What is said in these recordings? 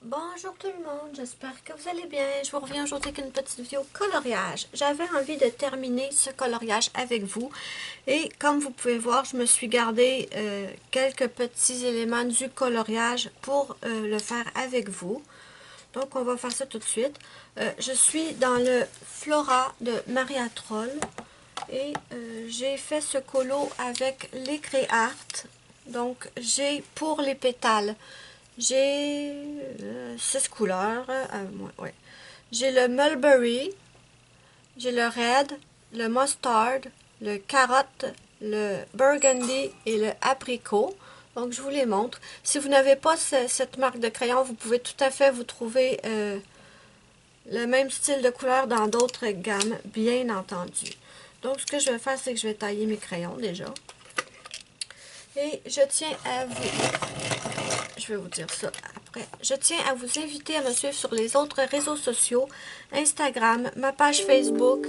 Bonjour tout le monde, j'espère que vous allez bien. Je vous reviens aujourd'hui avec une petite vidéo coloriage. J'avais envie de terminer ce coloriage avec vous. Et comme vous pouvez voir, je me suis gardé quelques petits éléments du coloriage pour le faire avec vous. Donc on va faire ça tout de suite. Je suis dans le Flora de Maria Troll. Et j'ai fait ce colo avec les Créart. Donc j'ai pour les pétales. J'ai 6 couleurs. Ouais. J'ai le mulberry, j'ai le red, le mustard, le carotte, le burgundy et le apricot. Donc, je vous les montre. Si vous n'avez pas cette marque de crayon, vous pouvez tout à fait vous trouver le même style de couleur dans d'autres gammes, bien entendu. Donc, ce que je vais faire, c'est que je vais tailler mes crayons déjà. Et je tiens à vous... Je vais vous dire ça après. Je tiens à vous inviter à me suivre sur les autres réseaux sociaux, Instagram, ma page Facebook,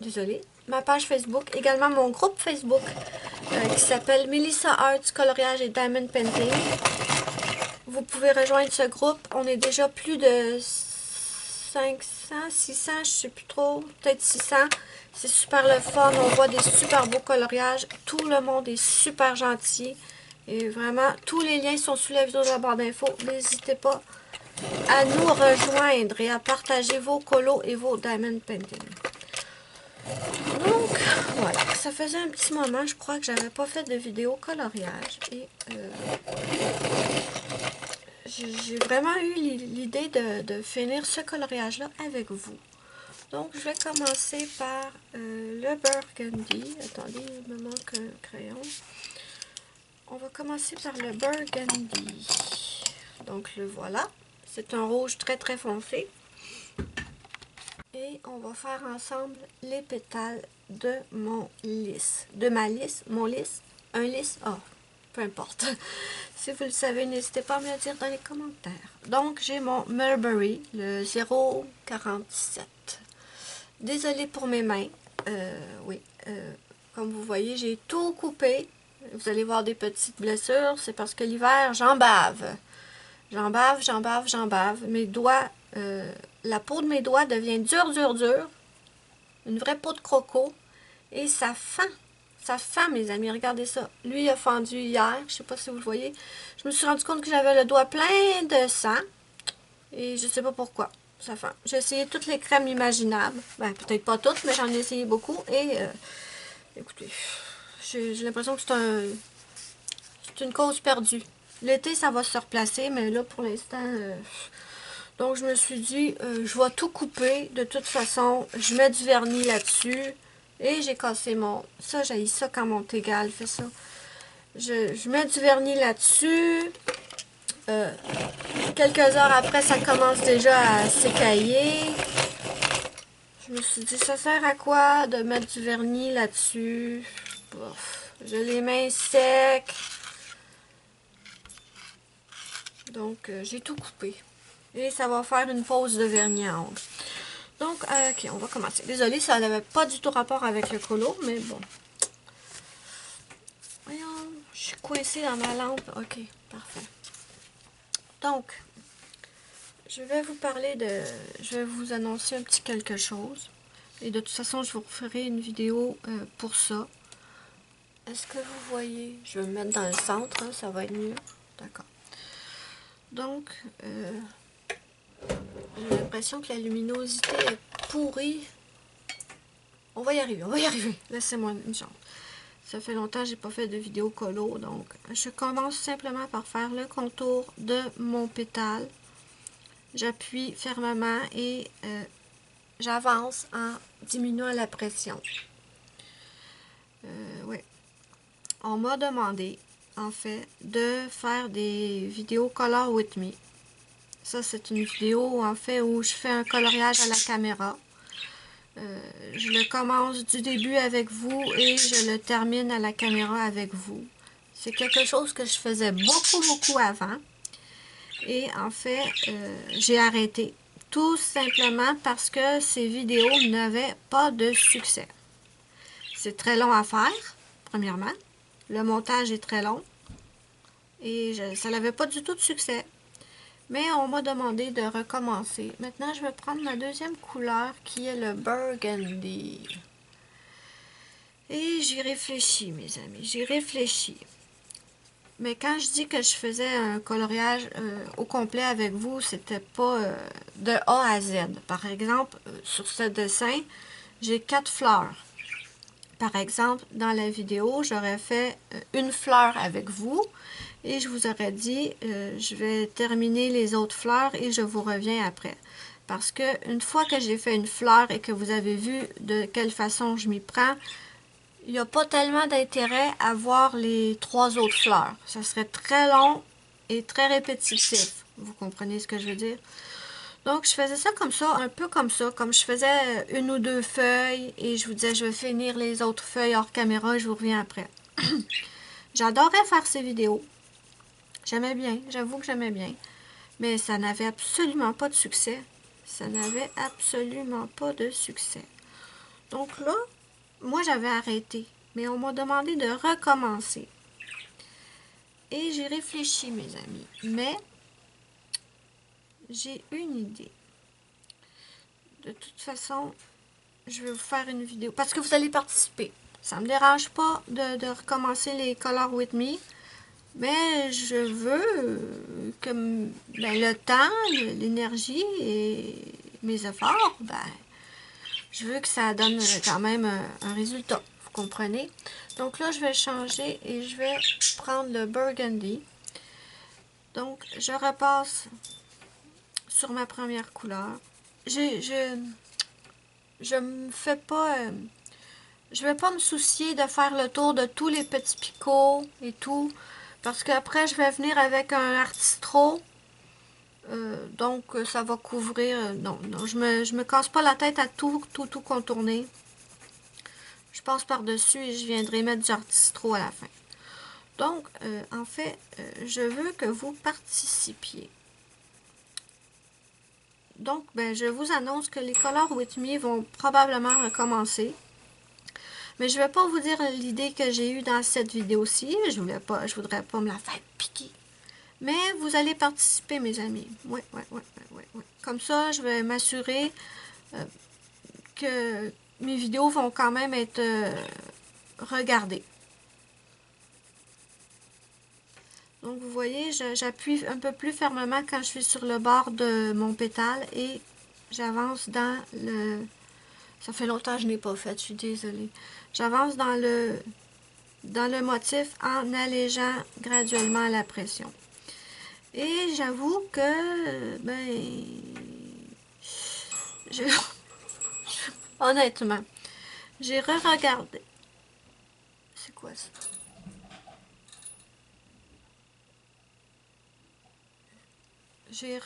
désolée, ma page Facebook, également mon groupe Facebook qui s'appelle Melissa Arts Coloriage et Diamond Painting. Vous pouvez rejoindre ce groupe. On est déjà plus de 500, 600, je ne sais plus trop, peut-être 600. C'est super le fun, on voit des super beaux coloriages. Tout le monde est super gentil. Et vraiment, tous les liens sont sous la vidéo de la barre d'infos. N'hésitez pas à nous rejoindre et à partager vos colos et vos diamond painting. Donc, voilà. Ça faisait un petit moment, je crois que j'avais pas fait de vidéo coloriage. Et j'ai vraiment eu l'idée de finir ce coloriage-là avec vous. Donc, je vais commencer par le burgundy. Attendez, il me manque un crayon. On va commencer par le burgundy. Donc, le voilà. C'est un rouge très très foncé. Et on va faire ensemble les pétales de mon lisse. De ma lisse, mon lisse, un lisse, peu importe. Si vous le savez, n'hésitez pas à me le dire dans les commentaires. Donc, j'ai mon Mulberry, le 047. Désolée pour mes mains. Oui, comme vous voyez, j'ai tout coupé. Vous allez voir des petites blessures. C'est parce que l'hiver, j'en bave. J'en bave, j'en bave, j'en bave. Mes doigts, la peau de mes doigts devient dure. Une vraie peau de croco. Et ça fend. Ça fend, mes amis. Regardez ça. Lui, il a fendu hier. Je ne sais pas si vous le voyez. Je me suis rendu compte que j'avais le doigt plein de sang. Et je ne sais pas pourquoi. Ça fend. J'ai essayé toutes les crèmes imaginables. Ben, peut-être pas toutes, mais j'en ai essayé beaucoup. Et, écoutez, j'ai l'impression que c'est une cause perdue. L'été, ça va se replacer, mais là, pour l'instant... donc, je me suis dit, je vais tout couper. De toute façon, je mets du vernis là-dessus. Et j'ai cassé mon... Ça, j'ai ça quand mon égal fait ça. Je mets du vernis là-dessus. Quelques heures après, ça commence déjà à s'écailler. Je me suis dit, ça sert à quoi de mettre du vernis là-dessus? J'ai les mains secs. Donc, j'ai tout coupé. Et ça va faire une pause de vernis en haut. Donc, ok, on va commencer. Désolée, ça n'avait pas du tout rapport avec le colo, mais bon. Voyons, je suis coincée dans ma lampe. Ok, parfait. Donc, je vais vous parler de... Je vais vous annoncer un petit quelque chose. Et de toute façon, je vous referai une vidéo pour ça. Est-ce que vous voyez? Je vais me mettre dans le centre, hein, ça va être mieux. D'accord. Donc, j'ai l'impression que la luminosité est pourrie. On va y arriver, on va y arriver. Laissez-moi une chance. Ça fait longtemps que j'ai pas fait de vidéo colo, donc je commence simplement par faire le contour de mon pétale. J'appuie fermement et j'avance en diminuant la pression. Ouais. On m'a demandé, en fait, de faire des vidéos Color With Me. Ça, c'est une vidéo, en fait, où je fais un coloriage à la caméra. Je le commence du début avec vous et je le termine à la caméra avec vous. C'est quelque chose que je faisais beaucoup avant. Et en fait, j'ai arrêté. Tout simplement parce que ces vidéos n'avaient pas de succès. C'est très long à faire, premièrement. Le montage est très long. Et ça n'avait pas du tout de succès. Mais on m'a demandé de recommencer. Maintenant, je vais prendre ma deuxième couleur qui est le burgundy. Et j'y réfléchis, mes amis, j'y réfléchis. Mais quand je dis que je faisais un coloriage au complet avec vous, c'était pas de A à Z. Par exemple, sur ce dessin, j'ai 4 fleurs. Par exemple, dans la vidéo, j'aurais fait une fleur avec vous et je vous aurais dit, je vais terminer les autres fleurs et je vous reviens après. Parce que une fois que j'ai fait une fleur et que vous avez vu de quelle façon je m'y prends, il n'y a pas tellement d'intérêt à voir les 3 autres fleurs. Ça serait très long et très répétitif. Vous comprenez ce que je veux dire? Donc, je faisais ça comme ça, un peu comme ça, comme je faisais une ou 2 feuilles et je vous disais, je vais finir les autres feuilles hors caméra, je vous reviens après. J'adorais faire ces vidéos. J'aimais bien, j'avoue que j'aimais bien. Mais ça n'avait absolument pas de succès. Ça n'avait absolument pas de succès. Donc là, moi j'avais arrêté. Mais on m'a demandé de recommencer. Et j'ai réfléchi, mes amis. Mais j'ai une idée. De toute façon, je vais vous faire une vidéo. Parce que vous allez participer. Ça ne me dérange pas de recommencer les Color With Me. Mais je veux que le temps, l'énergie et mes efforts, je veux que ça donne quand même un résultat. Vous comprenez? Donc là, je vais changer et je vais prendre le burgundy. Donc, je repasse sur ma première couleur. Je me fais pas... je vais pas me soucier de faire le tour de tous les petits picots et tout. Parce qu'après, je vais venir avec un artistro. Donc, ça va couvrir... non, je me casse pas la tête à tout contourner. Je passe par-dessus et je viendrai mettre du artistro à la fin. Donc, en fait, je veux que vous participiez. Donc, je vous annonce que les Color With Me vont probablement recommencer. Mais je ne vais pas vous dire l'idée que j'ai eue dans cette vidéo-ci. Je voudrais pas me la faire piquer. Mais vous allez participer, mes amis. Oui. Comme ça, je vais m'assurer que mes vidéos vont quand même être regardées. Donc, vous voyez, j'appuie un peu plus fermement quand je suis sur le bord de mon pétale et j'avance dans le... Ça fait longtemps que je n'ai pas fait, je suis désolée. J'avance dans le motif en allégeant graduellement la pression. Et j'avoue que, honnêtement, j'ai re-regardé. C'est quoi ça? J'ai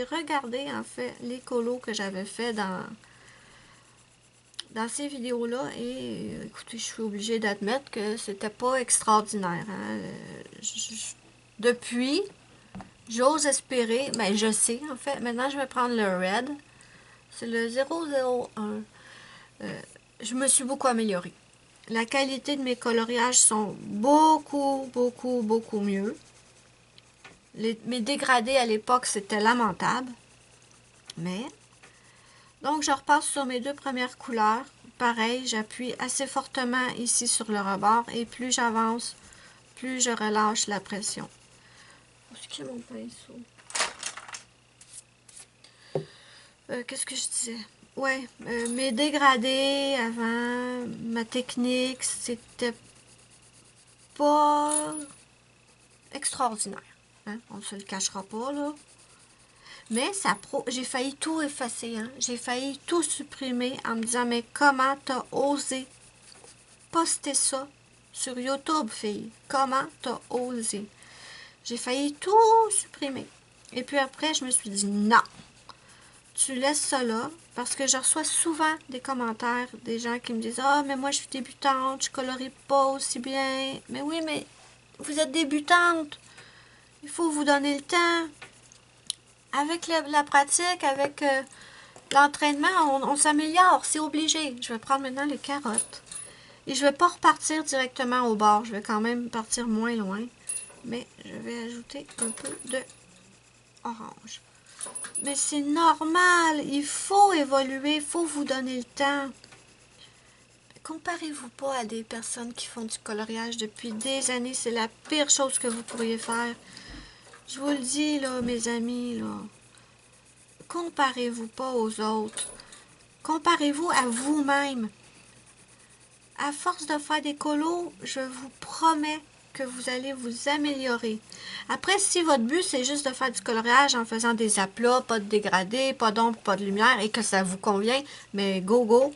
regardé, en fait, les colos que j'avais fait dans ces vidéos-là et écoutez, je suis obligée d'admettre que c'était pas extraordinaire. Hein. Depuis, j'ose espérer, je sais en fait, maintenant je vais prendre le red, c'est le 001. Je me suis beaucoup améliorée. La qualité de mes coloriages sont beaucoup mieux. Mes dégradés à l'époque, c'était lamentable. Mais, donc je repasse sur mes 2 premières couleurs. Pareil, j'appuie assez fortement ici sur le rebord et plus j'avance, plus je relâche la pression. Où est-ce qu'il y a mon pinceau? Qu'est-ce que je disais? Ouais, mes dégradés avant, ma technique, c'était pas extraordinaire. Hein? On ne se le cachera pas, là. Mais j'ai failli tout effacer. Hein? J'ai failli tout supprimer en me disant, mais comment t'as osé poster ça sur YouTube, fille? Comment t'as osé? J'ai failli tout supprimer. Et puis après, je me suis dit, non. Tu laisses ça là, parce que je reçois souvent des commentaires des gens qui me disent « Ah, mais moi, je suis débutante, je colorie pas aussi bien. » Mais oui, mais vous êtes débutante. Il faut vous donner le temps. Avec la pratique, avec l'entraînement, on s'améliore. C'est obligé. Je vais prendre maintenant les carottes. Et je vais pas repartir directement au bord. Je vais quand même partir moins loin. Mais je vais ajouter un peu de orange. Mais c'est normal, il faut évoluer, il faut vous donner le temps. Comparez-vous pas à des personnes qui font du coloriage depuis des années, c'est la pire chose que vous pourriez faire. Je vous le dis, là, mes amis, là. Comparez-vous pas aux autres. Comparez-vous à vous-même. À force de faire des colos, je vous promets que vous allez vous améliorer. Après, si votre but, c'est juste de faire du coloriage en faisant des aplats, pas de dégradé, pas d'ombre, pas de lumière, et que ça vous convient, mais go,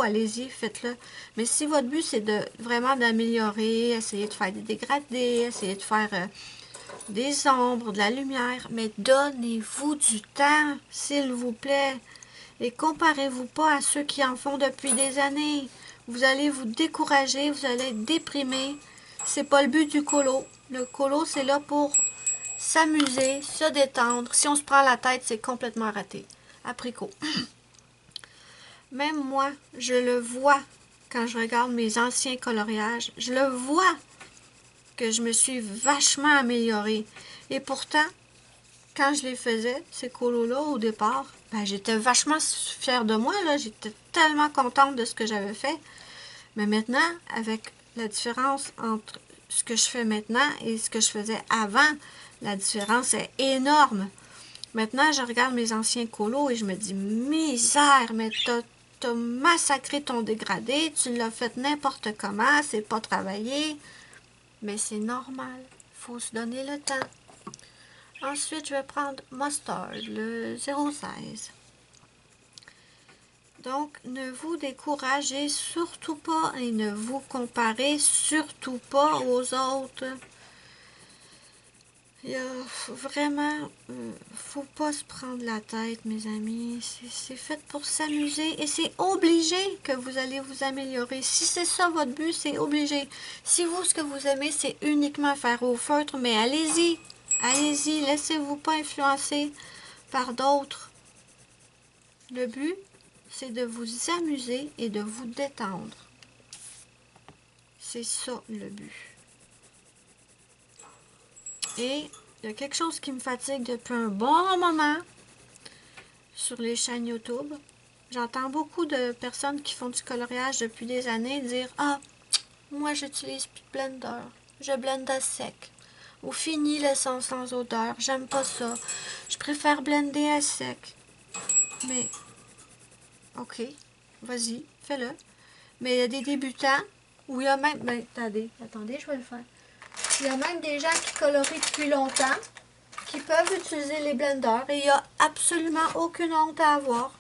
allez-y, faites-le. Mais si votre but, c'est de vraiment d'améliorer, essayer de faire des dégradés, essayer de faire des ombres, de la lumière, mais donnez-vous du temps, s'il vous plaît. Et comparez-vous pas à ceux qui en font depuis des années. Vous allez vous décourager, vous allez être déprimé. C'est pas le but du colo. Le colo, c'est là pour s'amuser, se détendre. Si on se prend la tête, c'est complètement raté. Apricot. Même moi, je le vois quand je regarde mes anciens coloriages. Je le vois que je me suis vachement améliorée. Et pourtant, quand je les faisais, ces colos-là, au départ, ben, j'étais vachement fière de moi, là. J'étais tellement contente de ce que j'avais fait. Mais maintenant, avec la différence entre ce que je fais maintenant et ce que je faisais avant, la différence est énorme. Maintenant, je regarde mes anciens colos et je me dis, misère, mais t'as massacré ton dégradé, tu l'as fait n'importe comment, c'est pas travaillé. Mais c'est normal, faut se donner le temps. Ensuite, je vais prendre Mustard, le 0,16. Donc, ne vous découragez surtout pas et ne vous comparez surtout pas aux autres. Il y a vraiment, faut pas se prendre la tête, mes amis. C'est fait pour s'amuser et c'est obligé que vous allez vous améliorer. Si c'est ça votre but, c'est obligé. Si vous, ce que vous aimez, c'est uniquement faire au feutre, mais allez-y. Allez-y, laissez-vous pas influencer par d'autres. Le but, c'est de vous amuser et de vous détendre. C'est ça le but. Et il y a quelque chose qui me fatigue depuis un bon moment sur les chaînes YouTube. J'entends beaucoup de personnes qui font du coloriage depuis des années dire « Ah, moi j'utilise plus de blender, je blende à sec. Ou fini l'essence sans odeur, j'aime pas ça. Je préfère blender à sec. » Mais, ok, vas-y, fais-le. Mais il y a des débutants où il y a même... Ben, attendez, je vais le faire. Il y a même des gens qui colorient depuis longtemps, qui peuvent utiliser les blenders et il n'y a absolument aucune honte à avoir.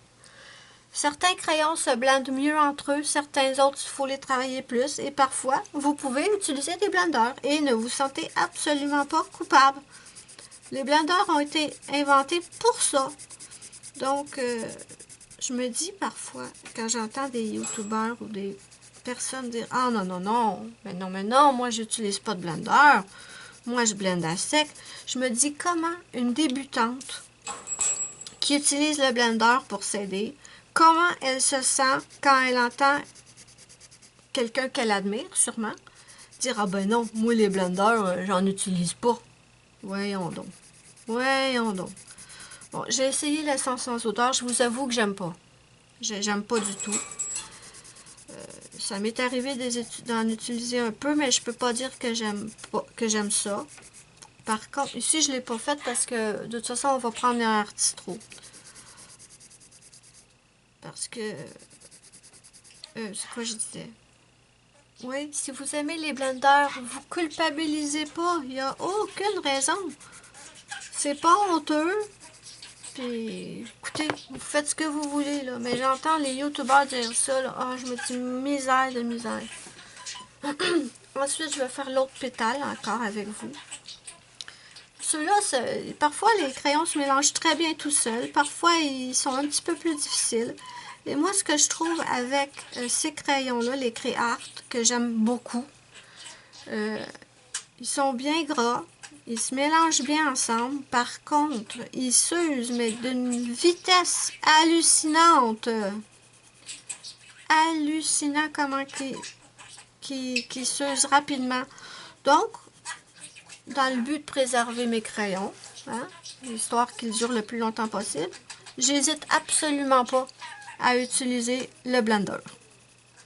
Certains crayons se blendent mieux entre eux, certains autres, il faut les travailler plus et parfois, vous pouvez utiliser des blenders et ne vous sentez absolument pas coupable. Les blenders ont été inventés pour ça. Donc, je me dis parfois, quand j'entends des youtubeurs ou des personnes dire « Ah non, mais non, moi j'utilise pas de blender, moi je blende à sec », je me dis comment une débutante qui utilise le blender pour s'aider, comment elle se sent quand elle entend quelqu'un qu'elle admire sûrement dire « Ah ben non, moi les blenders, j'en utilise pas ». Voyons donc. Bon, j'ai essayé l'essence sans odeur, je vous avoue que j'aime pas. J'aime pas du tout. Ça m'est arrivé d'en utiliser un peu, mais je peux pas dire que j'aime ça. Par contre, ici, je l'ai pas fait parce que, de toute façon, on va prendre un artistro. Parce que... c'est quoi je disais? Oui, si vous aimez les blenders, vous culpabilisez pas. Il n'y a aucune raison. C'est pas honteux. Puis, écoutez, vous faites ce que vous voulez, là. Mais j'entends les youtubeurs dire ça, là. Ah, je me dis misère de misère. Ensuite, je vais faire l'autre pétale encore avec vous. Ceux-là, parfois, les crayons se mélangent très bien tout seuls. Parfois, ils sont un petit peu plus difficiles. Et moi, ce que je trouve avec ces crayons-là, les Créart, que j'aime beaucoup, ils sont bien gras. Ils se mélangent bien ensemble. Par contre, ils s'usent, mais d'une vitesse hallucinante. Hallucinant comment qu'ils s'usent rapidement. Donc, dans le but de préserver mes crayons, hein, histoire qu'il dure le plus longtemps possible. J'hésite absolument pas à utiliser le blender.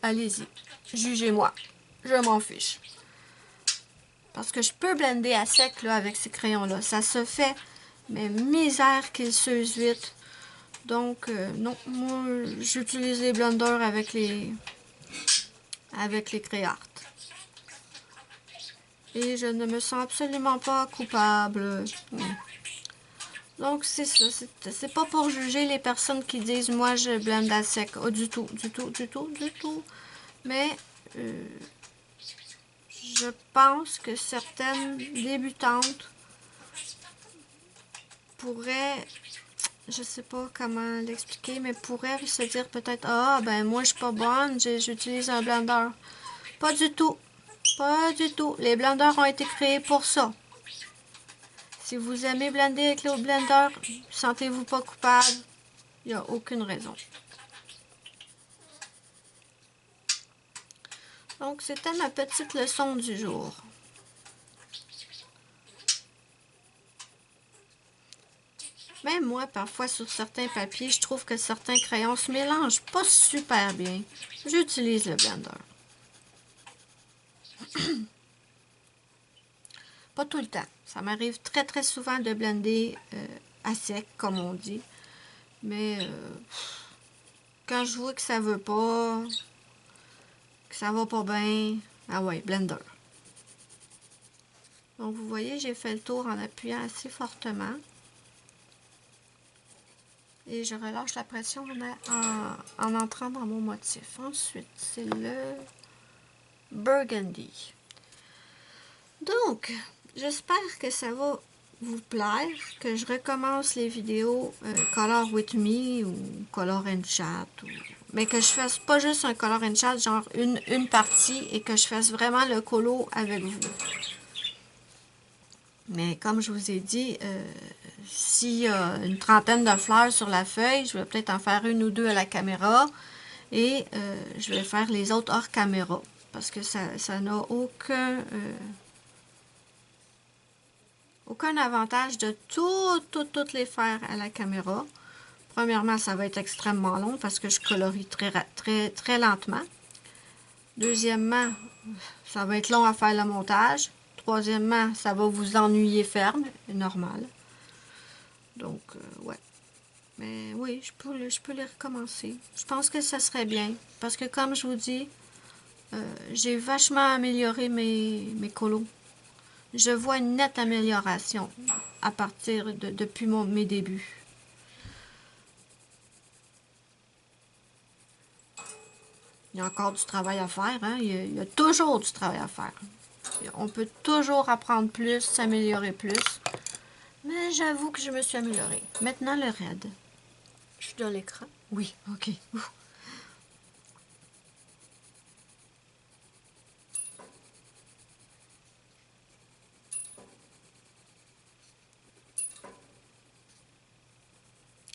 Allez-y, jugez-moi, je m'en fiche. Parce que je peux blender à sec là, avec ces crayons-là. Ça se fait, mais misère qu'ils s'usent vite. Donc, non, moi, j'utilise les blenders avec les Crayart. Et je ne me sens absolument pas coupable. Donc, c'est ça. C'est pas pour juger les personnes qui disent « Moi, je blende à sec. » Oh, du tout, du tout, du tout, du tout. Mais, je pense que certaines débutantes pourraient, je sais pas comment l'expliquer, mais pourraient se dire peut-être « Ah, ben moi, je suis pas bonne, j'utilise un blender. » Pas du tout. Pas du tout. Les blenders ont été créés pour ça. Si vous aimez blender avec le blender, sentez-vous pas coupable. Il n'y a aucune raison. Donc, c'était ma petite leçon du jour. Même moi, parfois, sur certains papiers, je trouve que certains crayons se mélangent pas super bien. J'utilise le blender. Pas tout le temps. Ça m'arrive très, très souvent de blender à sec, comme on dit. Mais quand je vois que ça veut pas, que ça va pas bien, ah ouais, blender. Donc, vous voyez, j'ai fait le tour en appuyant assez fortement. Et je relâche la pression en entrant dans mon motif. Ensuite, c'est le Burgundy. Donc, j'espère que ça va vous plaire, que je recommence les vidéos Color With Me ou Color and Chat. Mais que je fasse pas juste un Color and Chat, genre une partie, et que je fasse vraiment le colo avec vous. Mais comme je vous ai dit, s'il y a une trentaine de fleurs sur la feuille, je vais peut-être en faire une ou deux à la caméra et je vais faire les autres hors caméra parce que ça n'a aucun avantage de toutes les faire à la caméra. Premièrement, ça va être extrêmement long parce que je colorie très lentement. Deuxièmement, ça va être long à faire le montage. Troisièmement, ça va vous ennuyer ferme, normal. Donc, ouais. Mais oui, je peux les recommencer. Je pense que ça serait bien. Parce que comme je vous dis, j'ai vachement amélioré mes colos. Je vois une nette amélioration à partir depuis mes débuts. Il y a encore du travail à faire, hein? Il y a toujours du travail à faire. On peut toujours apprendre plus, s'améliorer plus. Mais j'avoue que je me suis améliorée. Maintenant, le raid. Je suis dans l'écran. Oui, ok. Ouf.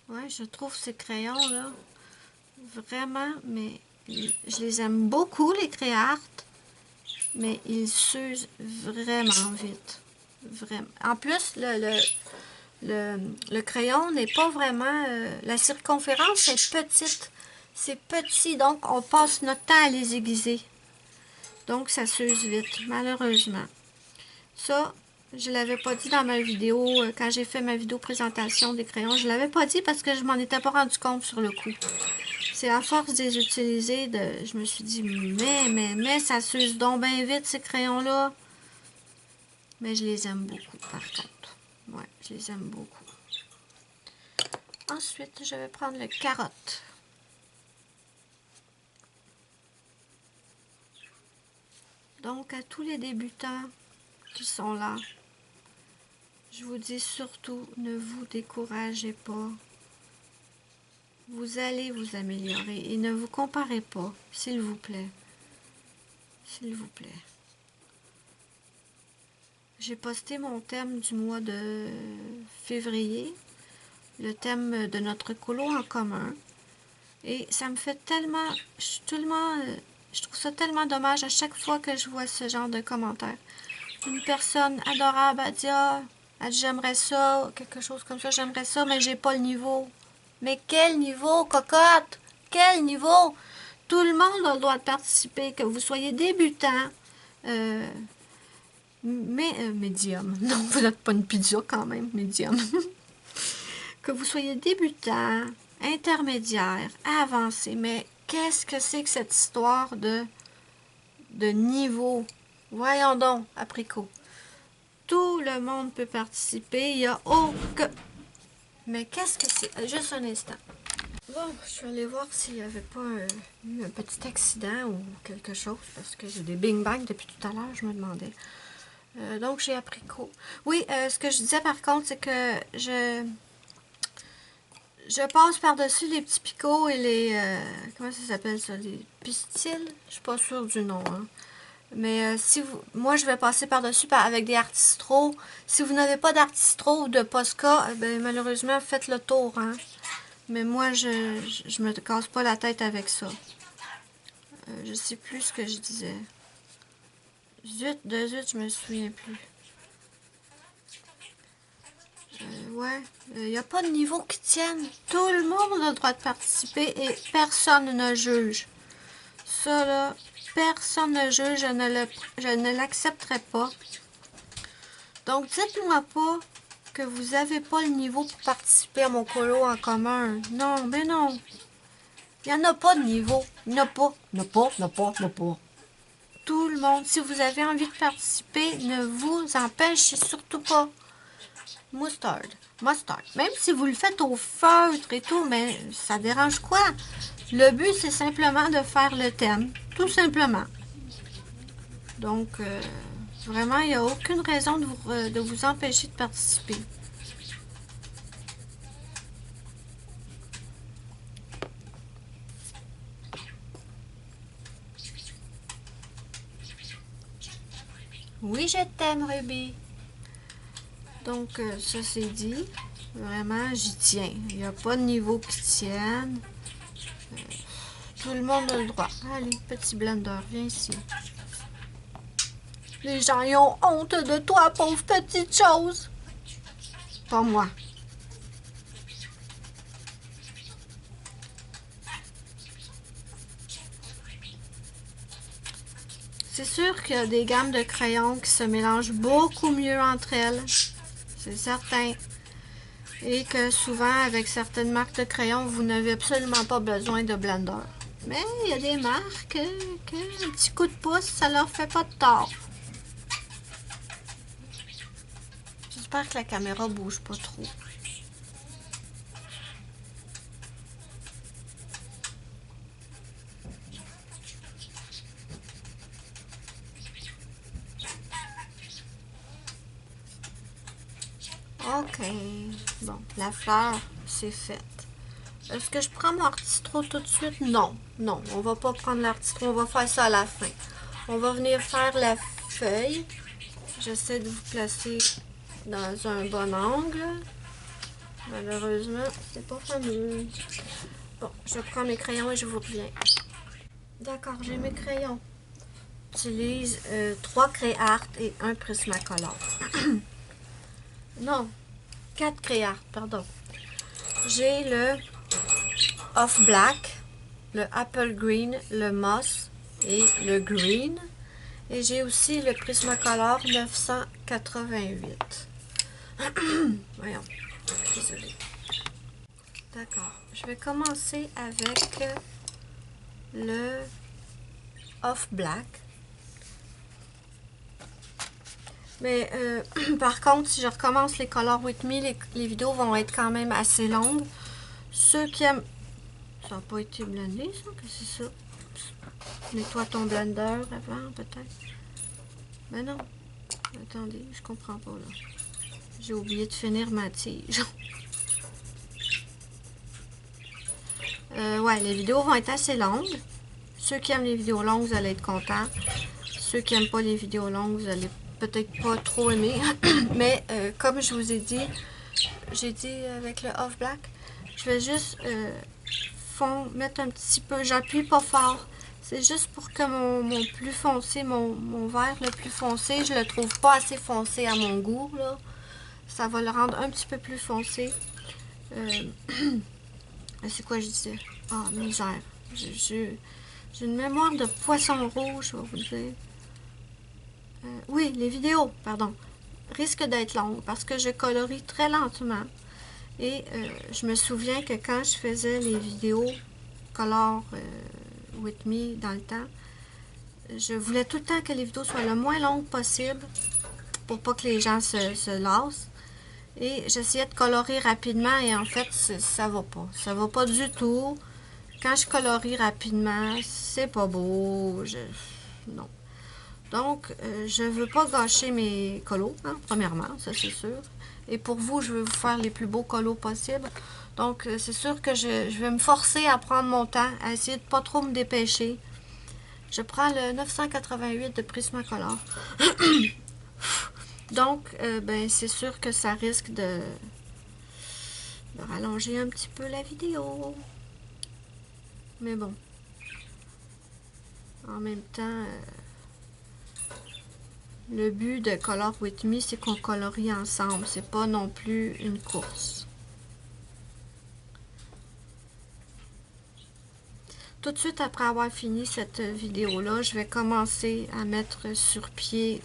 Ouais, je trouve ces crayons-là vraiment, mais je les aime beaucoup, les Crayart, mais ils s'usent vraiment vite. Vraiment. En plus, le crayon n'est pas vraiment... la circonférence est petite. C'est petit, donc on passe notre temps à les aiguiser. Donc, ça s'use vite, malheureusement. Ça, je ne l'avais pas dit dans ma vidéo, quand j'ai fait ma vidéo présentation des crayons. Je ne l'avais pas dit parce que je m'en étais pas rendu compte sur le coup. C'est à force de les utiliser, je me suis dit, mais, ça s'use donc bien vite, ces crayons-là. Mais je les aime beaucoup, par contre. Ouais, je les aime beaucoup. Ensuite, je vais prendre le carotte. Donc, à tous les débutants qui sont là, je vous dis surtout, ne vous découragez pas. Vous allez vous améliorer et ne vous comparez pas, s'il vous plaît. S'il vous plaît. J'ai posté mon thème du mois de février, le thème de notre colo en commun. Et ça me fait tellement... Je trouve ça tellement dommage à chaque fois que je vois ce genre de commentaires. Une personne adorable a dit « Ah, Elle dit, j'aimerais ça, quelque chose comme ça, j'aimerais ça, mais j'ai pas le niveau. Mais quel niveau, cocotte? Quel niveau? Tout le monde a le droit de participer, que vous soyez débutant, médium. Non, vous n'êtes pas une pizza quand même, médium. Que vous soyez débutant, intermédiaire, avancé, mais qu'est-ce que c'est que cette histoire de niveau? Voyons donc, apricot. Tout le monde peut participer, il n'y a aucun... Mais qu'est-ce que c'est? Juste un instant. Bon, je suis allée voir s'il n'y avait pas eu un petit accident ou quelque chose, parce que j'ai des bing-bang depuis tout à l'heure, je me demandais. Donc, j'ai apricot. Oui, ce que je disais par contre, c'est que je passe par-dessus les petits picots et les... comment ça s'appelle ça? Les pistils? Je suis pas sûre du nom, hein. Mais si vous, moi, je vais passer par-dessus avec des artistros. Si vous n'avez pas d'artistro ou de Posca, ben, malheureusement, faites le tour. Hein. Mais moi, je me casse pas la tête avec ça. Je sais plus ce que je disais. Zut, je me souviens plus. Ouais, il n'y a pas de niveau qui tienne. Tout le monde a le droit de participer et personne ne juge. Ça, là... Personne ne juge, je ne l'accepterai pas. Donc, dites-moi pas que vous n'avez pas le niveau pour participer à mon colo en commun. Non, mais non. Il n'y en a pas de niveau. Il n'y en a pas. Il n'y en a pas. Tout le monde, si vous avez envie de participer, ne vous empêchez surtout pas. Mustard. Même si vous le faites au feutre et tout, mais ça dérange quoi? Le but, c'est simplement de faire le thème. Tout simplement. Donc, vraiment, il n'y a aucune raison de vous empêcher de participer. Oui, je t'aime, Ruby. Donc, ça c'est dit. Vraiment, j'y tiens. Il n'y a pas de niveau qui tienne. Tout le monde a le droit. Allez, petit blender, viens ici. Les gens, ils ont honte de toi, pauvre petite chose. Pas moi. C'est sûr qu'il y a des gammes de crayons qui se mélangent beaucoup mieux entre elles. C'est certain. Et que souvent, avec certaines marques de crayons, vous n'avez absolument pas besoin de blender. Mais il y a des marques que un petit coup de pouce, ça leur fait pas de tort. J'espère que la caméra bouge pas trop. Ok. Bon, la fleur, c'est faite. Est-ce que je prends mon artistro tout de suite? Non. Non, on va pas prendre l'artistro. On va faire ça à la fin. On va venir faire la feuille. J'essaie de vous placer dans un bon angle. Malheureusement, c'est pas fameux. Bon, je prends mes crayons et je vous reviens. D'accord, j'ai mes crayons. J'utilise 3 Créart et 1 Prismacolor. Non, 4 Créart, pardon. J'ai le Off Black, le Apple Green, le Moss et le Green. Et j'ai aussi le Prismacolor 988. Voyons, désolée. D'accord, je vais commencer avec le Off Black. Mais par contre, si je recommence les Color With Me, les vidéos vont être quand même assez longues. Ceux qui aiment... Ça n'a pas été blendé, ça? Qu'est-ce que c'est ça? Nettoie ton blender avant, peut-être. Mais non. Attendez, je comprends pas, là. J'ai oublié de finir ma tige. Ouais, les vidéos vont être assez longues. Ceux qui aiment les vidéos longues, vous allez être contents. Ceux qui n'aiment pas les vidéos longues, vous allez peut-être pas trop aimer. Mais comme je vous ai dit, j'ai dit avec le Off Black, je vais juste mettre un petit peu, j'appuie pas fort. C'est juste pour que mon plus foncé, mon vert le plus foncé, je le trouve pas assez foncé à mon goût, là. ça va le rendre un petit peu plus foncé. C'est quoi je disais? Ah, misère. J'ai une mémoire de poisson rouge, je vais vous dire. Oui, les vidéos, pardon, risquent d'être longues parce que je colorie très lentement. Et je me souviens que quand je faisais les vidéos Color with Me dans le temps, je voulais tout le temps que les vidéos soient le moins longues possible pour pas que les gens se lassent. Et j'essayais de colorer rapidement et en fait, ça va pas. Ça va pas du tout. Quand je colorie rapidement, c'est pas beau. Non. Donc, je veux pas gâcher mes colos, hein, premièrement, ça c'est sûr. Et pour vous, je veux vous faire les plus beaux colos possibles. Donc, c'est sûr que je vais me forcer à prendre mon temps, à essayer de pas trop me dépêcher. Je prends le 988 de Prismacolor. Donc, ben, c'est sûr que ça risque de rallonger un petit peu la vidéo. Mais bon. En même temps, le but de Color With Me, c'est qu'on colorie ensemble. C'est pas non plus une course. Tout de suite après avoir fini cette vidéo-là, je vais commencer à mettre sur pied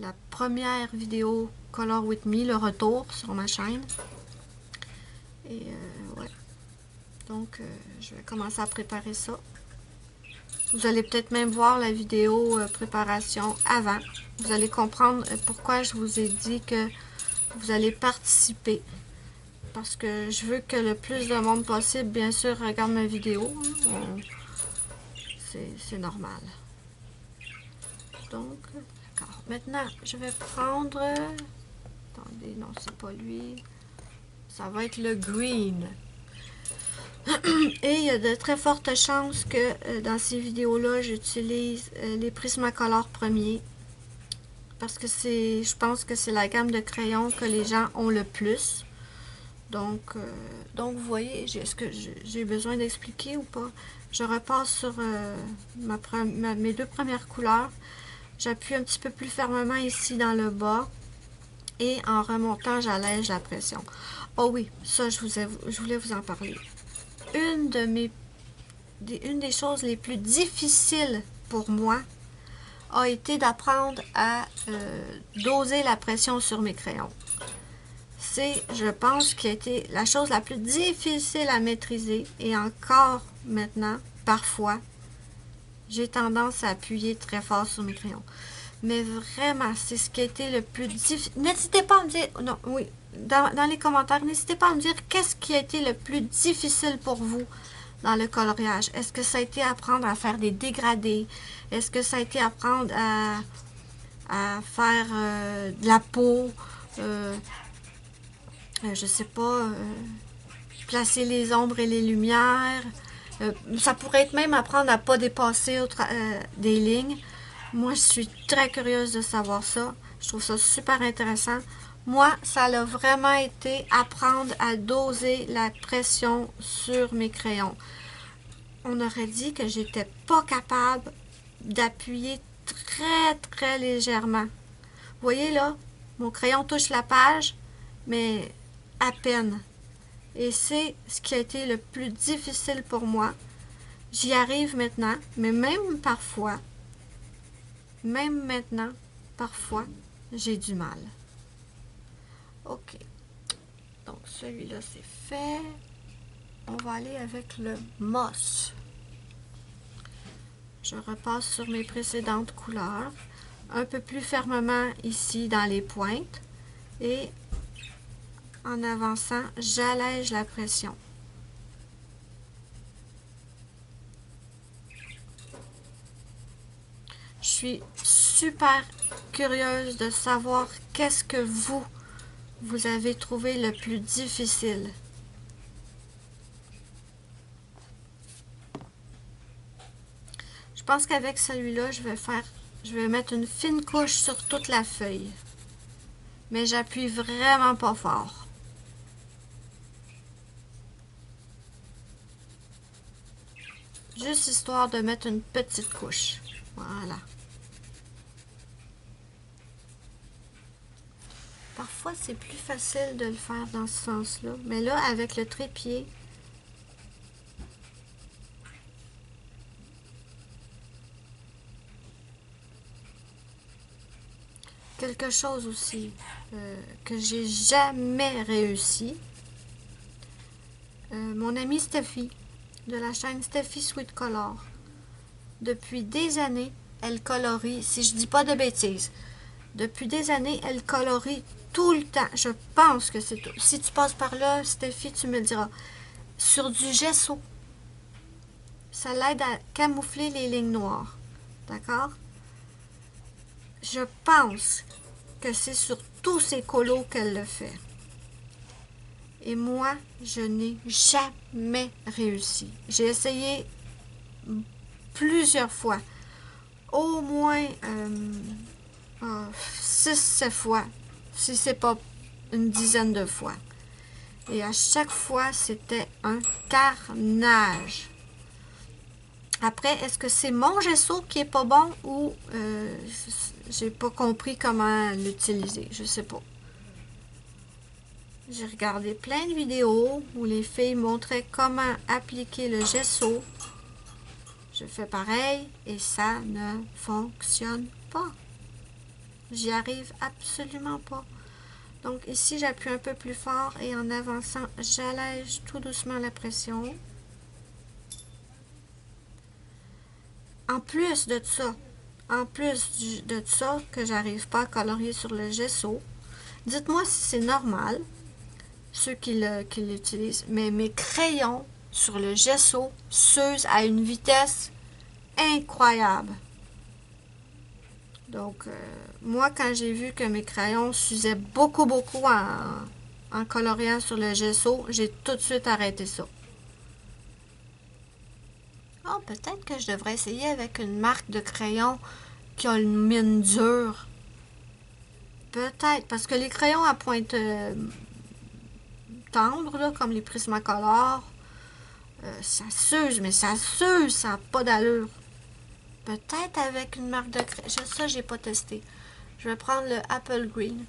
la première vidéo Color With Me, le retour sur ma chaîne. Et ouais. Donc, je vais commencer à préparer ça. Vous allez peut-être même voir la vidéo préparation avant. Vous allez comprendre pourquoi je vous ai dit que vous allez participer. Parce que je veux que le plus de monde possible, bien sûr, regarde ma vidéo. C'est normal. Donc, d'accord. Maintenant, je vais prendre... Attendez, non, c'est pas lui. Ça va être le green. Et il y a de très fortes chances que dans ces vidéos-là, j'utilise les Prismacolor premiers. Parce que je pense que c'est la gamme de crayons que les gens ont le plus. Donc vous voyez, est-ce que j'ai besoin d'expliquer ou pas? Je repasse sur mes deux premières couleurs. J'appuie un petit peu plus fermement ici dans le bas. Et en remontant, j'allège la pression. Oh oui, ça, je voulais vous en parler. Une des choses les plus difficiles pour moi a été d'apprendre à doser la pression sur mes crayons. C'est, je pense, qui a été la chose la plus difficile à maîtriser. Et encore maintenant, parfois, j'ai tendance à appuyer très fort sur mes crayons. Mais vraiment, c'est ce qui a été le plus difficile. N'hésitez pas à me dire, non, oui, dans les commentaires, n'hésitez pas à me dire qu'est-ce qui a été le plus difficile pour vous dans le coloriage. Est-ce que ça a été apprendre à faire des dégradés? Est-ce que ça a été apprendre à faire de la peau? Je sais pas, placer les ombres et les lumières. Ça pourrait être même apprendre à pas dépasser des lignes. Moi, je suis très curieuse de savoir ça. Je trouve ça super intéressant. Moi, ça a vraiment été apprendre à doser la pression sur mes crayons. On aurait dit que j'étais pas capable d'appuyer très, très légèrement. Vous voyez là, mon crayon touche la page, mais à peine. Et c'est ce qui a été le plus difficile pour moi. J'y arrive maintenant, mais même maintenant, parfois, j'ai du mal. Ok. Donc, celui-là, c'est fait. On va aller avec le moss. Je repasse sur mes précédentes couleurs. Un peu plus fermement ici dans les pointes. Et en avançant, j'allège la pression. Je suis super curieuse de savoir qu'est-ce que vous avez trouvé le plus difficile. Je pense qu'avec celui-là, je vais mettre une fine couche sur toute la feuille. Mais j'appuie vraiment pas fort. Juste histoire de mettre une petite couche. Voilà. Parfois, c'est plus facile de le faire dans ce sens-là. Mais là, avec le trépied, quelque chose aussi que j'ai jamais réussi. Mon amie Steffi, de la chaîne Steffi Sweet Color, depuis des années, elle colorie, si je dis pas de bêtises, depuis des années, elle colorie tout le temps. Je pense que c'est tout. Si tu passes par là, Steffi, tu me le diras. Sur du gesso. Ça l'aide à camoufler les lignes noires. D'accord? Je pense que c'est sur tous ces colos qu'elle le fait. Et moi, je n'ai jamais réussi. J'ai essayé plusieurs fois. Au moins 6-7 fois. Si c'est pas une dizaine de fois. Et à chaque fois, c'était un carnage. Après, est-ce que c'est mon gesso qui est pas bon ou j'ai pas compris comment l'utiliser? Je sais pas. J'ai regardé plein de vidéos où les filles montraient comment appliquer le gesso. Je fais pareil et ça ne fonctionne pas. J'y arrive absolument pas. Donc ici, j'appuie un peu plus fort et en avançant, j'allège tout doucement la pression. En plus de ça, que j'arrive pas à colorier sur le gesso, dites-moi si c'est normal, ceux qui l'utilisent, mais mes crayons sur le gesso s'usent à une vitesse incroyable. Donc, moi, quand j'ai vu que mes crayons s'usaient beaucoup en coloriant sur le gesso, j'ai tout de suite arrêté ça. Oh, peut-être que je devrais essayer avec une marque de crayon qui a une mine dure. Peut-être, parce que les crayons à pointe tendre, là, comme les Prismacolor, ça s'use, mais ça s'use, ça n'a pas d'allure. Peut-être avec une marque de crayon. Ça, j'ai pas testé. Je vais prendre le Apple Green.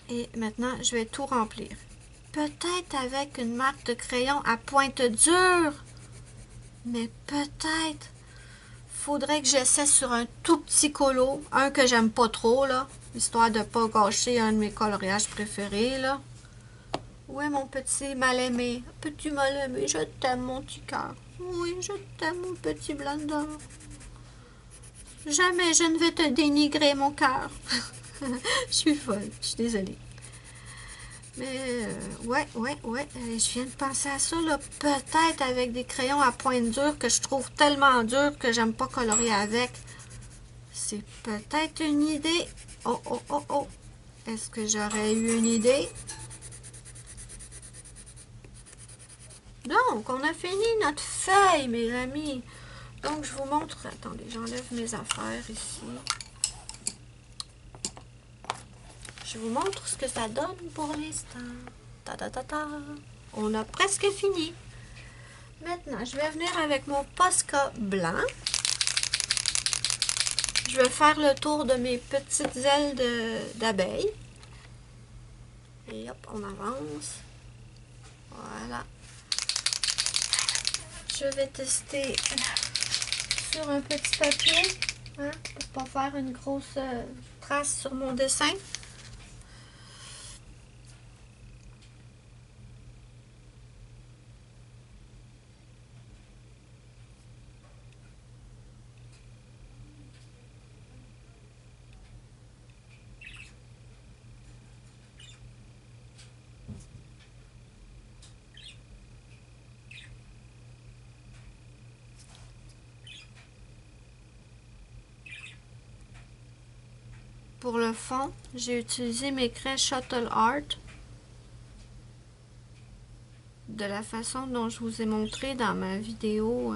Et maintenant, je vais tout remplir. Peut-être avec une marque de crayon à pointe dure. Mais peut-être. Faudrait que j'essaie sur un tout petit colo. Un que j'aime pas trop, là. Histoire de pas gâcher un de mes coloriages préférés, là. Où est mon petit mal-aimé? Petit mal-aimé, je t'aime, mon petit cœur. Oui, je t'aime, mon petit blender. Jamais je ne vais te dénigrer, mon cœur. Je suis folle, je suis désolée. Mais, ouais, je viens de penser à ça, là. Peut-être avec des crayons à pointe dure que je trouve tellement durs que j'aime pas colorier avec. C'est peut-être une idée. Oh, oh, oh, oh. Est-ce que j'aurais eu une idée? Donc, on a fini notre feuille, mes amis. Donc, je vous montre... Attendez, j'enlève mes affaires ici. Je vous montre ce que ça donne pour l'instant. Ta ta ta ta. On a presque fini. Maintenant, je vais venir avec mon Posca blanc. Je vais faire le tour de mes petites ailes d'abeille. Et hop, on avance. Voilà. Je vais tester sur un petit papier, hein, pour pas faire une grosse trace sur mon dessin. Pour le fond, j'ai utilisé mes craies Shuttle Art de la façon dont je vous ai montré dans ma vidéo.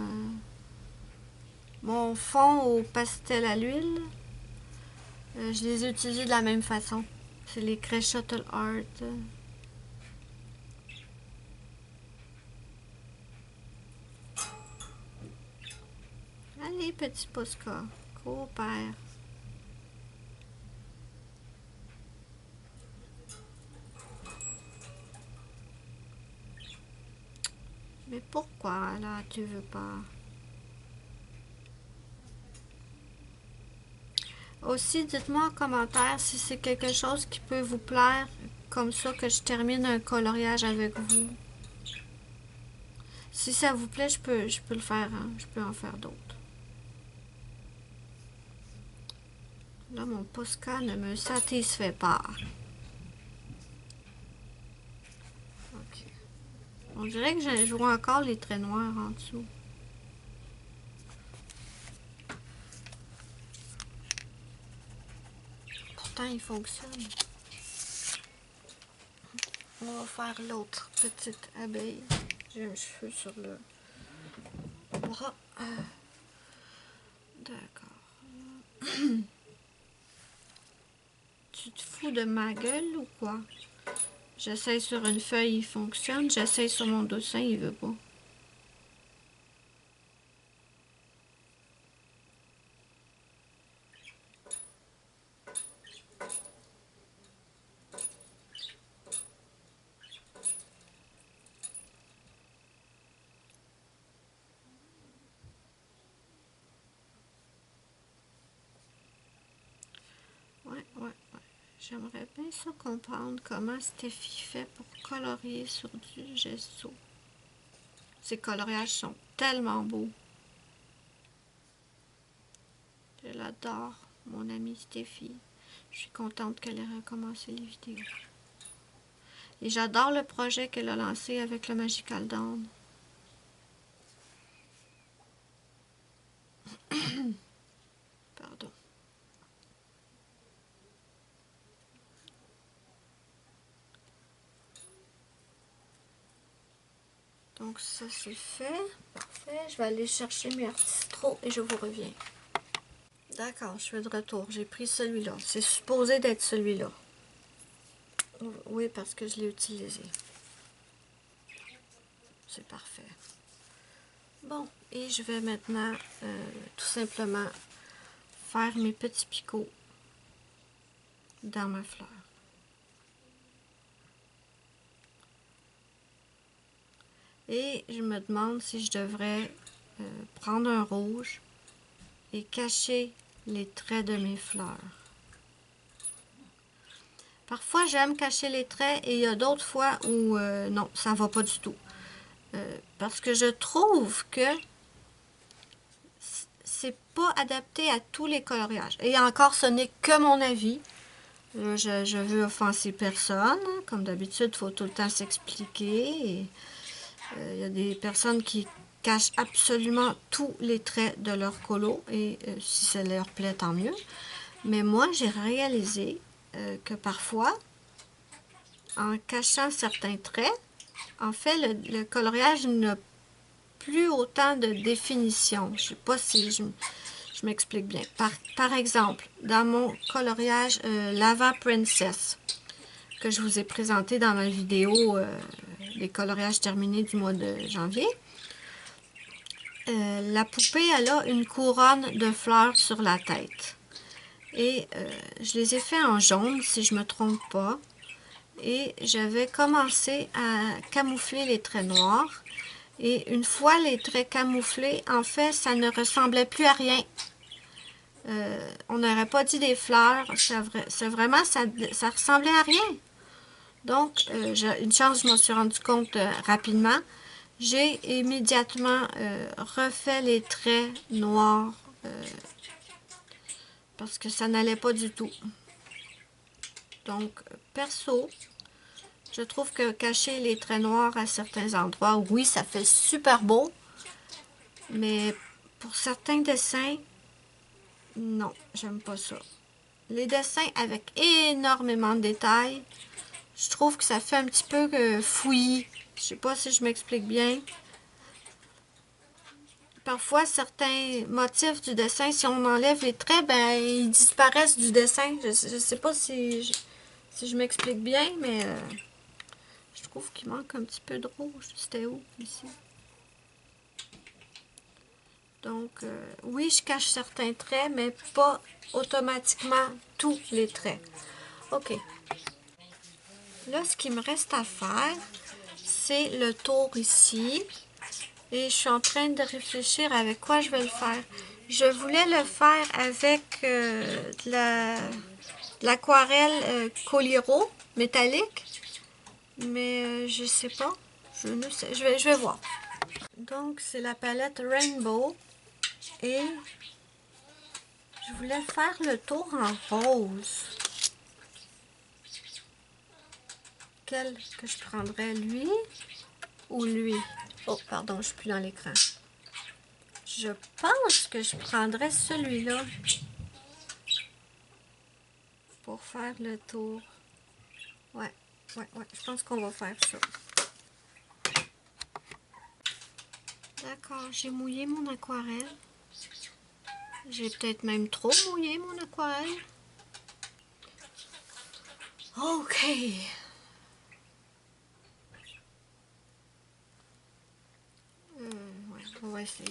Mon fond au pastel à l'huile, je les ai utilisés de la même façon. C'est les craies Shuttle Art. Allez, petit Posca, coopère. Mais pourquoi là tu veux pas? Aussi, dites-moi en commentaire si c'est quelque chose qui peut vous plaire, comme ça que je termine un coloriage avec vous. Si ça vous plaît, je peux le faire, hein? Je peux en faire d'autres. Là, mon Posca ne me satisfait pas. Ok. On dirait que je vois encore les traits noirs en dessous. Pourtant, il fonctionne. On va faire l'autre petite abeille. J'ai un cheveu sur le bras. D'accord. Tu te fous de ma gueule ou quoi? J'essaye sur une feuille, il fonctionne. J'essaye sur mon dessin, il veut pas. Ouais. J'aimerais bien ça comprendre comment Steffi fait pour colorier sur du gesso. Ces coloriages sont tellement beaux. Je l'adore, mon amie Steffi. Je suis contente qu'elle ait recommencé les vidéos. Et j'adore le projet qu'elle a lancé avec le Magical Dawn. Pardon. Donc ça c'est fait. Parfait. Je vais aller chercher mes artistros et je vous reviens. D'accord, je suis de retour. J'ai pris celui-là. C'est supposé d'être celui-là. Oui, parce que je l'ai utilisé. C'est parfait. Bon, et je vais maintenant tout simplement faire mes petits picots dans ma fleur. Et je me demande si je devrais prendre un rouge et cacher les traits de mes fleurs. Parfois, j'aime cacher les traits et il y a d'autres fois où non, ça ne va pas du tout. Parce que je trouve que c'est pas adapté à tous les coloriages. Et encore, ce n'est que mon avis. Je veux offenser personne. Comme d'habitude, il faut tout le temps s'expliquer. Il y a des personnes qui cachent absolument tous les traits de leur colo. Et si ça leur plaît, tant mieux. Mais moi, j'ai réalisé que parfois, en cachant certains traits, en fait, le coloriage n'a plus autant de définition. Je ne sais pas si je m'explique bien. Par exemple, dans mon coloriage Lava Princess, que je vous ai présenté dans ma vidéo les coloriages terminés du mois de janvier, la poupée, elle a une couronne de fleurs sur la tête. Et je les ai fait en jaune, si je ne me trompe pas. Et j'avais commencé à camoufler les traits noirs. Et une fois les traits camouflés, en fait, ça ne ressemblait plus à rien. On n'aurait pas dit des fleurs, c'est vraiment, ça ressemblait à rien. Donc, une chance, je m'en suis rendu compte rapidement. J'ai immédiatement refait les traits noirs parce que ça n'allait pas du tout. Donc, perso, je trouve que cacher les traits noirs à certains endroits, oui, ça fait super beau, mais pour certains dessins, non, j'aime pas ça. Les dessins avec énormément de détails, je trouve que ça fait un petit peu fouillis. Je sais pas si je m'explique bien. Parfois, certains motifs du dessin, si on enlève les traits, ben ils disparaissent du dessin. Je sais pas si je m'explique bien, mais je trouve qu'il manque un petit peu de rouge. C'était où, ici? Donc, oui, je cache certains traits, mais pas automatiquement tous les traits. OK. Là, ce qu'il me reste à faire, c'est le tour ici. Et je suis en train de réfléchir avec quoi je vais le faire. Je voulais le faire avec de l'aquarelle Coliro métallique, mais je sais pas. Je ne sais, je vais voir. Donc c'est la palette Rainbow et je voulais faire le tour en rose. Quel que je prendrais, lui ou lui? Oh, pardon, je suis plus dans l'écran. Je pense que je prendrais celui-là pour faire le tour. Ouais, je pense qu'on va faire ça. D'accord, j'ai mouillé mon aquarelle. J'ai peut-être même trop mouillé mon aquarelle. Ok. Ouais, on va essayer.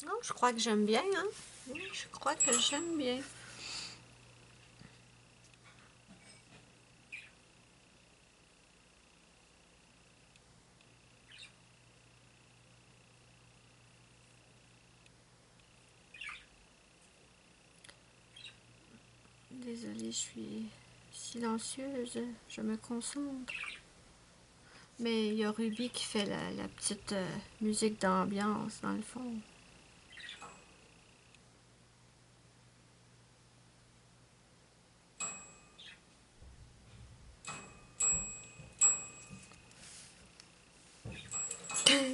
Oh, je crois que j'aime bien, hein? Oui, je crois que j'aime bien. Désolée, je suis silencieuse. Je me concentre. Mais il y a Ruby qui fait la petite musique d'ambiance, dans le fond.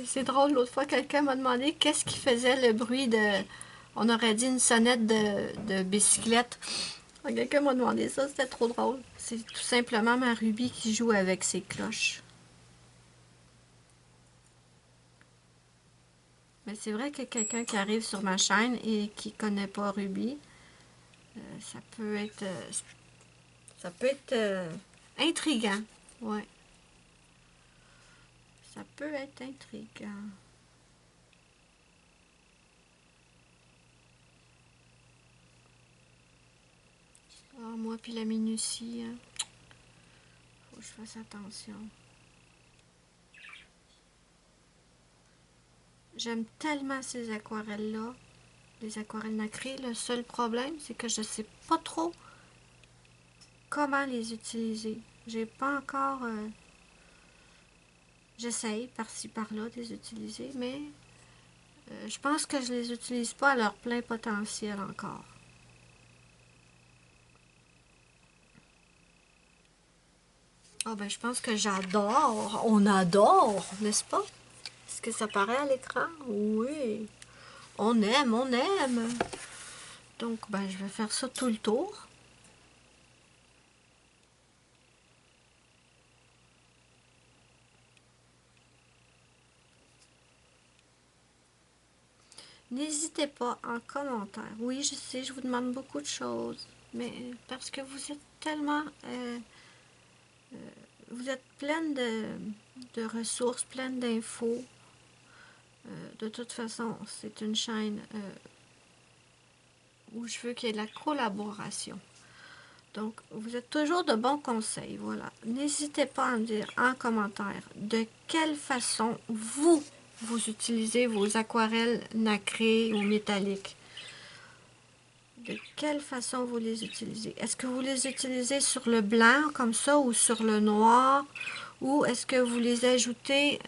C'est drôle, l'autre fois, quelqu'un m'a demandé qu'est-ce qui faisait le bruit de... On aurait dit une sonnette de bicyclette. Quelqu'un m'a demandé ça, c'était trop drôle. C'est tout simplement ma Ruby qui joue avec ses cloches. Mais c'est vrai que quelqu'un qui arrive sur ma chaîne et qui connaît pas Ruby, ça peut être... intriguant. Ouais. Ça peut être intriguant. Ah, moi puis la minutie, hein. Faut que je fasse attention. J'aime tellement ces aquarelles-là, les aquarelles nacrées. Le seul problème, c'est que je sais pas trop comment les utiliser. J'ai pas encore... j'essaye par-ci par-là de les utiliser, mais je pense que je les utilise pas à leur plein potentiel encore. Ah ben je pense que j'adore. On adore, n'est-ce pas? Est-ce que ça paraît à l'écran? Oui. On aime, on aime. Donc ben je vais faire ça tout le tour. N'hésitez pas en commentaire. Oui, je sais, je vous demande beaucoup de choses, mais parce que vous êtes tellement... vous êtes pleine de ressources, pleine d'infos. De toute façon, c'est une chaîne où je veux qu'il y ait de la collaboration. Donc, vous êtes toujours de bons conseils, voilà. N'hésitez pas à me dire en commentaire de quelle façon vous utilisez vos aquarelles nacrées ou métalliques. De quelle façon vous les utilisez? Est-ce que vous les utilisez sur le blanc comme ça ou sur le noir? Ou est-ce que vous les ajoutez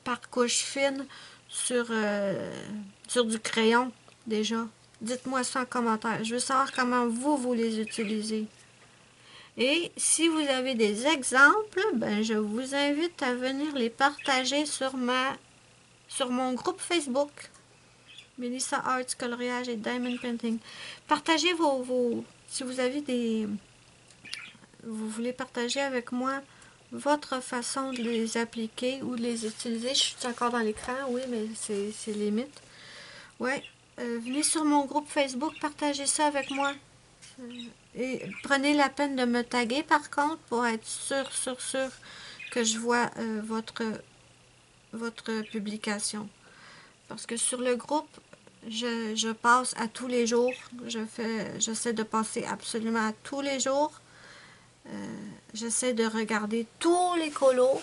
par couche fine sur du crayon déjà? Dites-moi ça en commentaire. Je veux savoir comment vous les utilisez. Et si vous avez des exemples, ben je vous invite à venir les partager sur mon groupe Facebook. Melissa Arts, coloriage et diamond painting. Partagez si vous avez vous voulez partager avec moi votre façon de les appliquer ou de les utiliser. Je suis encore dans l'écran, oui, mais c'est limite. Ouais, venez sur mon groupe Facebook, partagez ça avec moi. Et prenez la peine de me taguer par contre pour être sûr que je vois votre publication. Parce que sur le groupe, je passe à tous les jours. J'essaie de passer absolument à tous les jours. J'essaie de regarder tous les colos.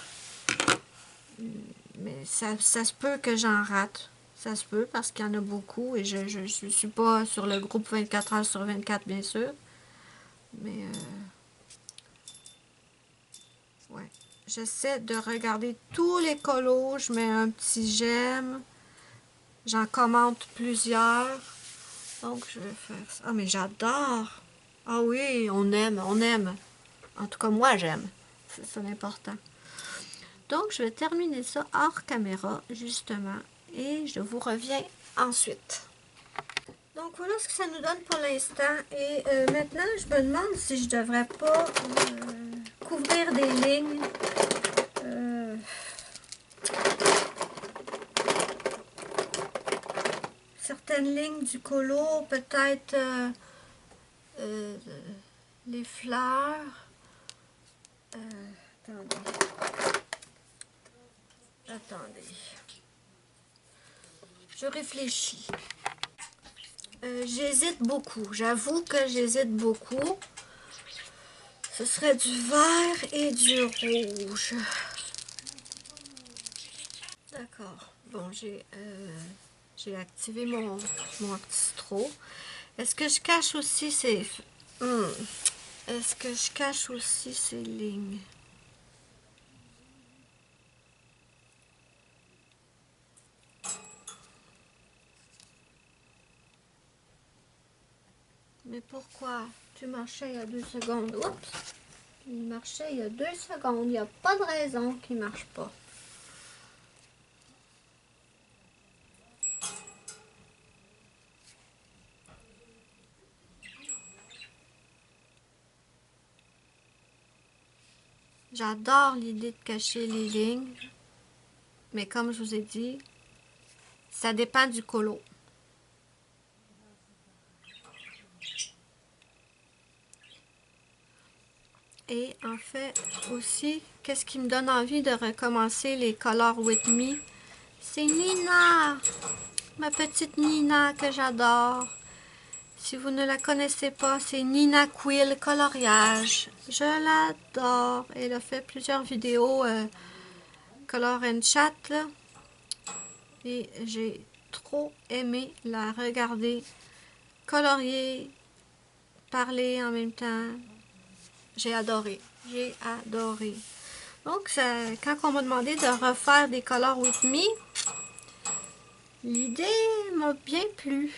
Mais ça se peut que j'en rate. Ça se peut parce qu'il y en a beaucoup et je ne suis pas sur le groupe 24 heures sur 24, bien sûr. Mais, ouais. J'essaie de regarder tous les colos. Je mets un petit j'aime. J'en commente plusieurs. Donc, je vais faire ça. Ah, mais j'adore! Ah oui, on aime, on aime. En tout cas, moi, j'aime. C'est l'important. Donc, je vais terminer ça hors caméra, justement. Et je vous reviens ensuite. Donc, voilà ce que ça nous donne pour l'instant. Et maintenant, je me demande si je devrais pas couvrir des lignes. Certaines lignes du colo, peut-être les fleurs. Attendez. Je réfléchis. J'hésite beaucoup. J'avoue que j'hésite beaucoup. Ce serait du vert et du rouge. D'accord. Bon, j'ai activé mon artistro. Est-ce que je cache aussi ces... Est-ce que je cache aussi ces lignes? Mais pourquoi? Tu marchais il y a 2 secondes. Oups! Il marchait il y a 2 secondes. Il n'y a pas de raison qu'il ne marche pas. J'adore l'idée de cacher les lignes. Mais comme je vous ai dit, ça dépend du colo. Et en fait aussi, qu'est-ce qui me donne envie de recommencer les Color With Me? C'est Nina! Ma petite Nina que j'adore. Si vous ne la connaissez pas, c'est Nina Quill Coloriage. Je l'adore. Elle a fait plusieurs vidéos Color and Chat. Là. Et j'ai trop aimé la regarder colorier, parler en même temps. J'ai adoré. J'ai adoré. Donc, quand on m'a demandé de refaire des Color With Me, l'idée m'a bien plu.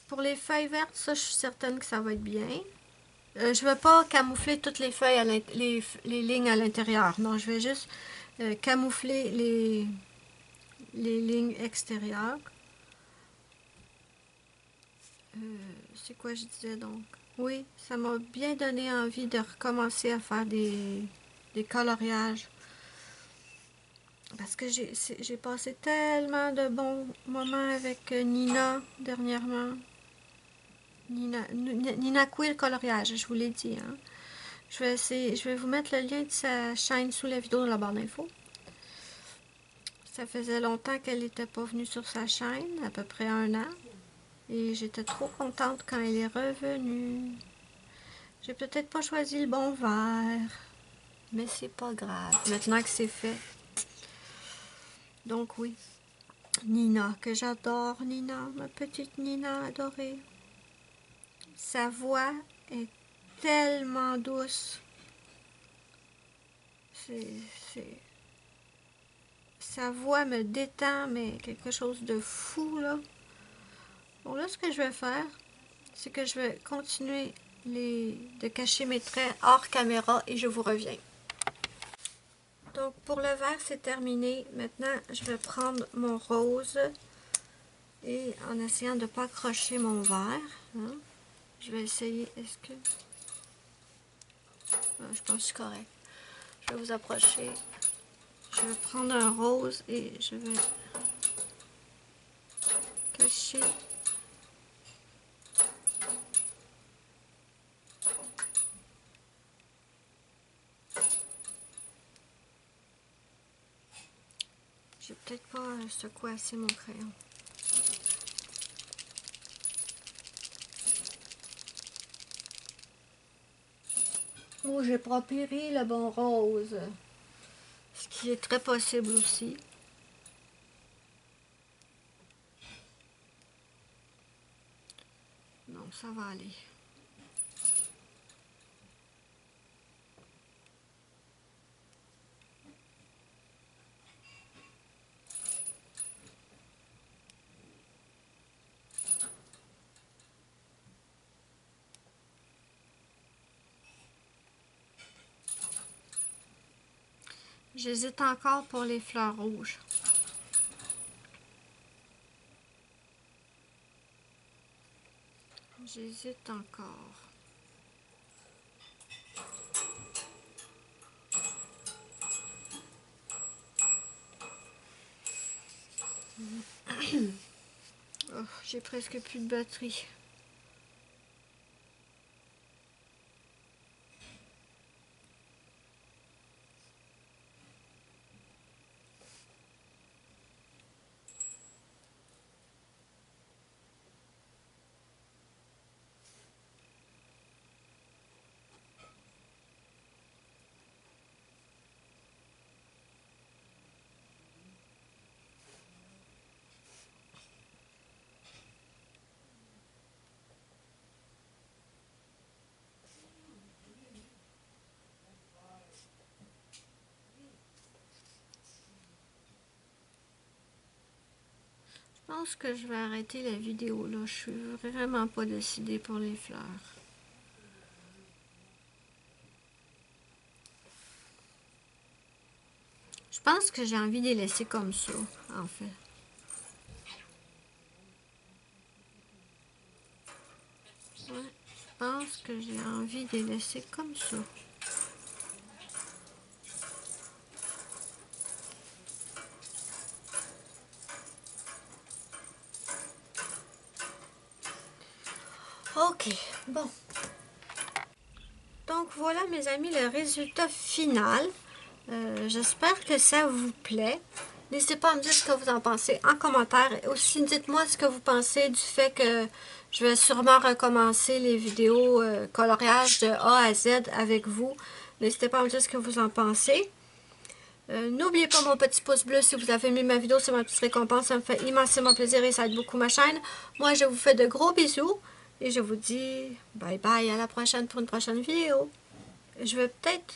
Pour les feuilles vertes, ça, je suis certaine que ça va être bien. Je ne vais pas camoufler toutes les feuilles, les lignes à l'intérieur. Non, je vais juste camoufler les lignes extérieures. C'est quoi je disais donc? Oui, ça m'a bien donné envie de recommencer à faire des coloriages. Parce que j'ai passé tellement de bons moments avec Nina dernièrement. Nina Quill Coloriage, je vous l'ai dit. Hein. Je vais vous mettre le lien de sa chaîne sous la vidéo dans la barre d'infos. Ça faisait longtemps qu'elle n'était pas venue sur sa chaîne, à peu près 1 an. Et j'étais trop contente quand elle est revenue. J'ai peut-être pas choisi le bon vert. Mais c'est pas grave. Maintenant que c'est fait. Donc oui. Nina, que j'adore. Nina, ma petite Nina adorée. Sa voix est tellement douce. Sa voix me détend, mais quelque chose de fou, là. Bon, là, ce que je vais faire, c'est que je vais continuer de cacher mes traits hors caméra et je vous reviens. Donc, pour le vert, c'est terminé. Maintenant, je vais prendre mon rose et en essayant de ne pas accrocher mon vert, hein, je vais essayer. Est-ce que... je pense que c'est correct. Je vais vous approcher. Je vais prendre un rose et je vais cacher. J'ai peut-être pas secoué assez mon crayon. Oh, j'ai pas pris le bon rose. Ce qui est très possible aussi. Donc, ça va aller. J'hésite encore pour les fleurs rouges. J'hésite encore. Oh, j'ai presque plus de batterie. Je pense que je vais arrêter la vidéo là. Je suis vraiment pas décidée pour les fleurs. Je pense que j'ai envie de les laisser comme ça, en fait. Ouais, je pense que j'ai envie de les laisser comme ça. Ok, bon. Donc voilà mes amis, le résultat final. J'espère que ça vous plaît. N'hésitez pas à me dire ce que vous en pensez en commentaire. Et aussi, dites-moi ce que vous pensez du fait que je vais sûrement recommencer les vidéos coloriage de A à Z avec vous. N'hésitez pas à me dire ce que vous en pensez. N'oubliez pas mon petit pouce bleu si vous avez aimé ma vidéo, c'est ma petite récompense, ça me fait immensément plaisir et ça aide beaucoup ma chaîne. Moi, je vous fais de gros bisous et je vous dis bye bye, à la prochaine pour une prochaine vidéo. Je vais peut-être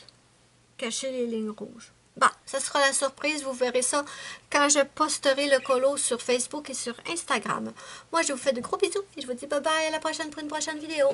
cacher les lignes rouges. Bah, ça sera la surprise, vous verrez ça quand je posterai le colo sur Facebook et sur Instagram. Moi, je vous fais de gros bisous et je vous dis bye bye, à la prochaine pour une prochaine vidéo.